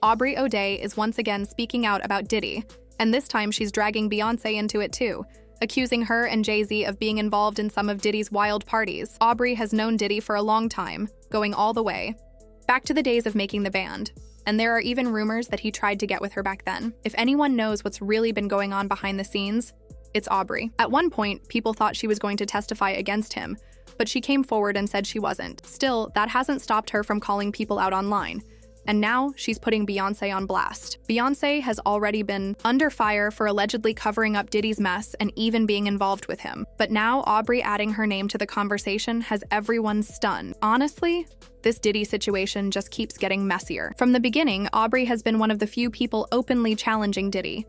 Aubrey O'Day is once again speaking out about Diddy, and this time she's dragging Beyoncé into it too, accusing her and Jay-Z of being involved in some of Diddy's wild parties. Aubrey has known Diddy for a long time, going all the way back to the days of making the band, and there are even rumors that he tried to get with her back then. If anyone knows what's really been going on behind the scenes, it's Aubrey. At one point, people thought she was going to testify against him, but she came forward and said she wasn't. Still, that hasn't stopped her from calling people out online. And now, she's putting Beyoncé on blast. Beyoncé has already been under fire for allegedly covering up Diddy's mess and even being involved with him. But now, Aubrey adding her name to the conversation has everyone stunned. Honestly, this Diddy situation just keeps getting messier. From the beginning, Aubrey has been one of the few people openly challenging Diddy.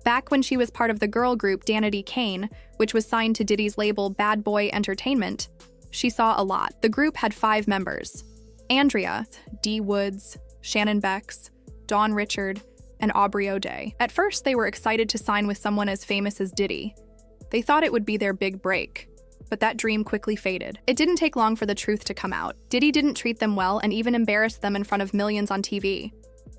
Back when she was part of the girl group Danity Kane, which was signed to Diddy's label Bad Boy Entertainment, she saw a lot. The group had 5 members: Andrea, D. Woods, Shannon Bex, Dawn Richard, and Aubrey O'Day. At first, they were excited to sign with someone as famous as Diddy. They thought it would be their big break, but that dream quickly faded. It didn't take long for the truth to come out. Diddy didn't treat them well and even embarrassed them in front of millions on TV.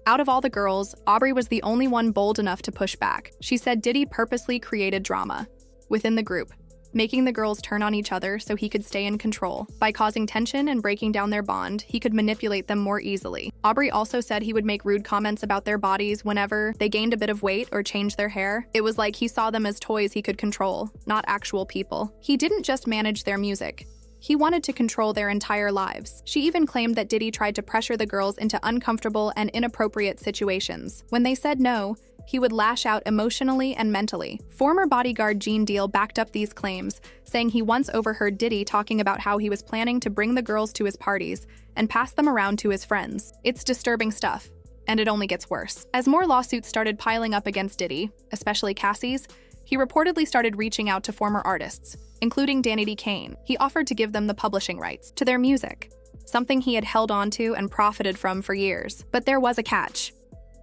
Out of all the girls, Aubrey was the only one bold enough to push back. She said Diddy purposely created drama within the group, making the girls turn on each other so he could stay in control. By causing tension and breaking down their bond, he could manipulate them more easily. Aubrey also said he would make rude comments about their bodies whenever they gained a bit of weight or changed their hair. It was like he saw them as toys he could control, not actual people. He didn't just manage their music. He wanted to control their entire lives. She even claimed that Diddy tried to pressure the girls into uncomfortable and inappropriate situations. When they said no, he would lash out emotionally and mentally. Former bodyguard Gene Deal backed up these claims, saying he once overheard Diddy talking about how he was planning to bring the girls to his parties and pass them around to his friends. It's disturbing stuff, and it only gets worse. As more lawsuits started piling up against Diddy, especially Cassie's, he reportedly started reaching out to former artists, including Danity Kane. He offered to give them the publishing rights to their music, something he had held on to and profited from for years. But there was a catch.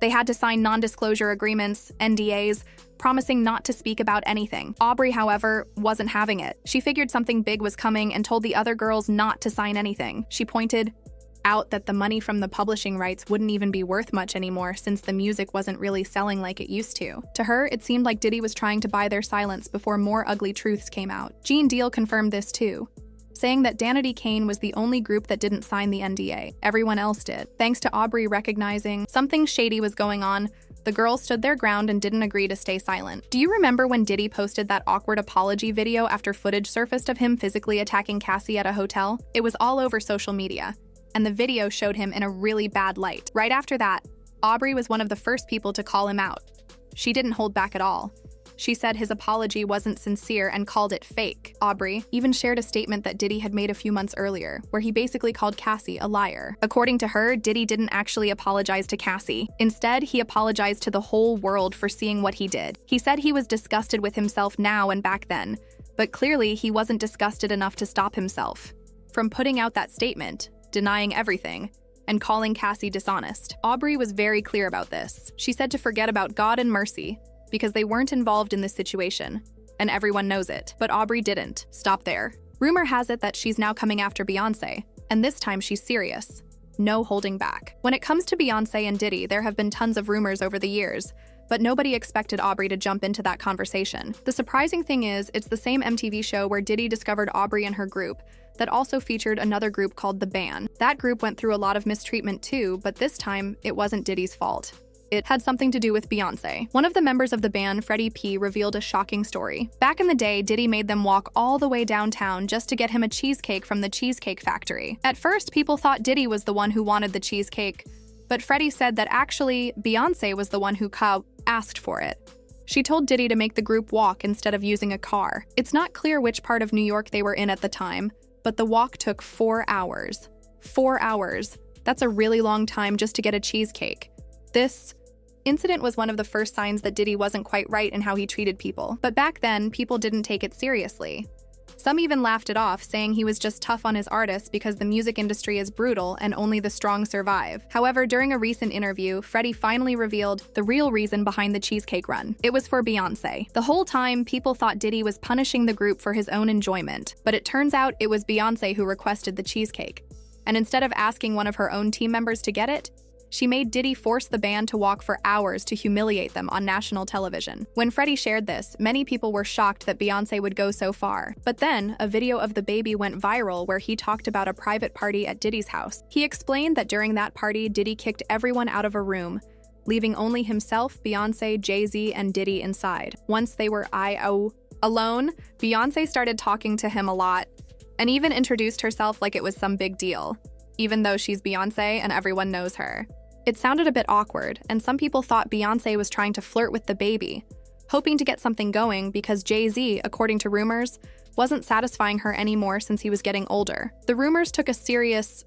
They had to sign non-disclosure agreements, NDAs, promising not to speak about anything. Aubrey, however, wasn't having it. She figured something big was coming and told the other girls not to sign anything. She pointed out that the money from the publishing rights wouldn't even be worth much anymore since the music wasn't really selling like it used to. To her, it seemed like Diddy was trying to buy their silence before more ugly truths came out. Gene Deal confirmed this too, saying that Danity Kane was the only group that didn't sign the NDA. Everyone else did. Thanks to Aubrey recognizing something shady was going on, the girls stood their ground and didn't agree to stay silent. Do you remember when Diddy posted that awkward apology video after footage surfaced of him physically attacking Cassie at a hotel? It was all over social media, and the video showed him in a really bad light. Right after that, Aubrey was one of the first people to call him out. She didn't hold back at all. She said his apology wasn't sincere and called it fake. Aubrey even shared a statement that Diddy had made a few months earlier, where he basically called Cassie a liar. According to her, Diddy didn't actually apologize to Cassie. Instead, he apologized to the whole world for seeing what he did. He said he was disgusted with himself now and back then, but clearly he wasn't disgusted enough to stop himself from putting out that statement, denying everything, and calling Cassie dishonest. Aubrey was very clear about this. She said to forget about God and mercy, because they weren't involved in this situation, and everyone knows it. But Aubrey didn't stop there. Rumor has it that she's now coming after Beyoncé, and this time she's serious. No holding back. When it comes to Beyoncé and Diddy, there have been tons of rumors over the years, but nobody expected Aubrey to jump into that conversation. The surprising thing is, it's the same MTV show where Diddy discovered Aubrey and her group that also featured another group called The Band. That group went through a lot of mistreatment too, but this time, it wasn't Diddy's fault. It had something to do with Beyoncé. One of the members of the band, Freddie P., revealed a shocking story. Back in the day, Diddy made them walk all the way downtown just to get him a cheesecake from the Cheesecake Factory. At first, people thought Diddy was the one who wanted the cheesecake, but Freddie said that actually, Beyoncé was the one who asked for it. She told Diddy to make the group walk instead of using a car. It's not clear which part of New York they were in at the time, but the walk took 4 hours. 4 hours. That's a really long time just to get a cheesecake. This incident was one of the first signs that Diddy wasn't quite right in how he treated people. But back then, people didn't take it seriously. Some even laughed it off, saying he was just tough on his artists because the music industry is brutal and only the strong survive. However, during a recent interview, Freddie finally revealed the real reason behind the cheesecake run. It was for Beyoncé. The whole time, people thought Diddy was punishing the group for his own enjoyment, but it turns out it was Beyoncé who requested the cheesecake. And instead of asking one of her own team members to get it, She made Diddy force the band to walk for hours to humiliate them on national television. When Freddie shared this, many people were shocked that Beyoncé would go so far. But then, a video of the baby went viral where he talked about a private party at Diddy's house. He explained that during that party, Diddy kicked everyone out of a room, leaving only himself, Beyoncé, Jay-Z, and Diddy inside. Once they were alone, Beyoncé started talking to him a lot and even introduced herself like it was some big deal, even though she's Beyoncé and everyone knows her. It sounded a bit awkward, and some people thought Beyoncé was trying to flirt with the baby, hoping to get something going because Jay-Z, according to rumors, wasn't satisfying her anymore since he was getting older. The rumors took a serious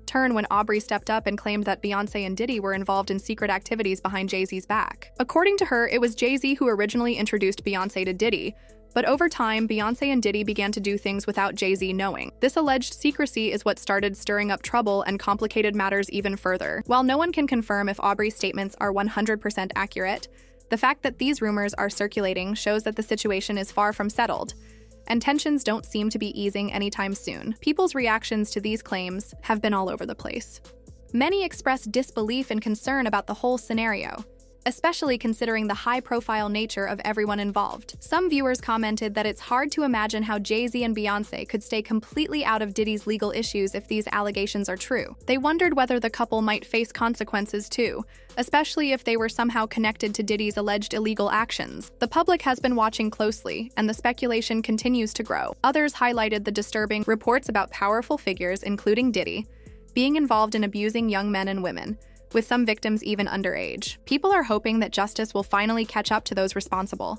turn when Aubrey stepped up and claimed that Beyoncé and Diddy were involved in secret activities behind Jay-Z's back. According to her, it was Jay-Z who originally introduced Beyoncé to Diddy, but over time, Beyoncé and Diddy began to do things without Jay-Z knowing. This alleged secrecy is what started stirring up trouble and complicated matters even further. While no one can confirm if Aubrey's statements are 100% accurate, the fact that these rumors are circulating shows that the situation is far from settled, and tensions don't seem to be easing anytime soon. People's reactions to these claims have been all over the place. Many expressed disbelief and concern about the whole scenario, especially considering the high-profile nature of everyone involved. Some viewers commented that it's hard to imagine how Jay-Z and Beyoncé could stay completely out of Diddy's legal issues if these allegations are true. They wondered whether the couple might face consequences too, especially if they were somehow connected to Diddy's alleged illegal actions. The public has been watching closely, and the speculation continues to grow. Others highlighted the disturbing reports about powerful figures, including Diddy, being involved in abusing young men and women, with some victims even underage. People are hoping that justice will finally catch up to those responsible,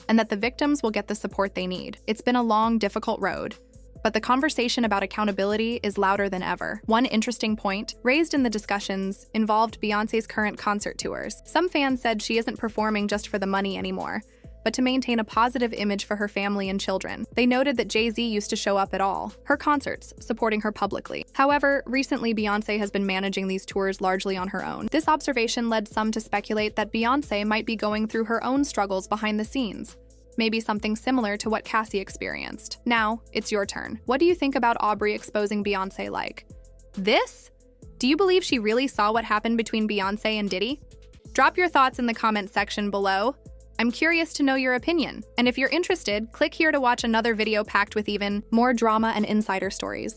and that the victims will get the support they need. It's been a long, difficult road, but the conversation about accountability is louder than ever. One interesting point raised in the discussions involved Beyoncé's current concert tours. Some fans said she isn't performing just for the money anymore, but to maintain a positive image for her family and children. They noted that Jay-Z used to show up at all her concerts, supporting her publicly. However, recently Beyoncé has been managing these tours largely on her own. This observation led some to speculate that Beyoncé might be going through her own struggles behind the scenes, maybe something similar to what Cassie experienced. Now, it's your turn. What do you think about Aubrey exposing Beyoncé like this? Do you believe she really saw what happened between Beyoncé and Diddy? Drop your thoughts in the comment section below. I'm curious to know your opinion. And if you're interested, click here to watch another video packed with even more drama and insider stories.